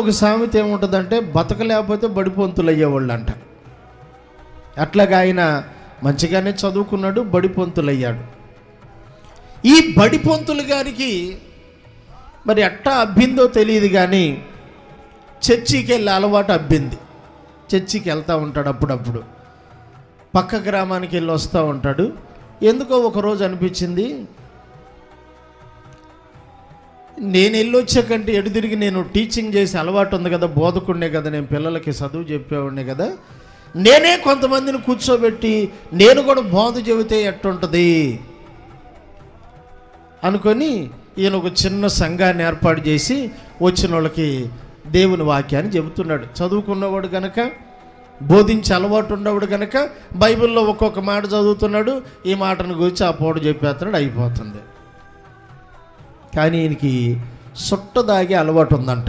ఒక సామెత ఏముంటుందంటే, బతకలేకపోతే బడిపొంతులు అయ్యేవాళ్ళు అంట. అట్లాగా ఆయన మంచిగానే చదువుకున్నాడు, బడిపొంతులు అయ్యాడు. ఈ బడిపొంతులు గారికి మరి ఎట్టా అబ్బిందో తెలియదు కానీ చర్చికి వెళ్ళే అలవాటు అబ్బింది. చర్చికి వెళ్తూ ఉంటాడు అప్పుడప్పుడు, పక్క గ్రామానికి వెళ్ళి వస్తూ ఉంటాడు. ఎందుకో ఒకరోజు అనిపించింది, నేను వెళ్ళొచ్చాకంటే ఎటు తిరిగి నేను టీచింగ్ చేసే అలవాటు ఉంది కదా, బోధకుడినే కదా, నేను పిల్లలకి చదువు చెప్పేవాడినే కదా, నేనే కొంతమందిని కూర్చోబెట్టి నేను కూడా బోధ చెబితే ఎట్టుంటుంది అనుకొని ఈయన ఒక చిన్న సంఘాన్ని ఏర్పాటు చేసి వచ్చిన వాళ్ళకి దేవుని వాక్యాన్ని చెబుతున్నాడు. చదువుకున్నవాడు కనుక, బోధించే అలవాటు ఉన్నవాడు కనుక బైబిల్లో ఒక్కొక్క మాట చదువుతున్నాడు, ఈ మాటను గురించి ఆ పోటు చెప్పేస్తున్నాడు, అయిపోతుంది. కానీ ఈయనకి సుట్ట దాగే అలవాటు ఉందంట.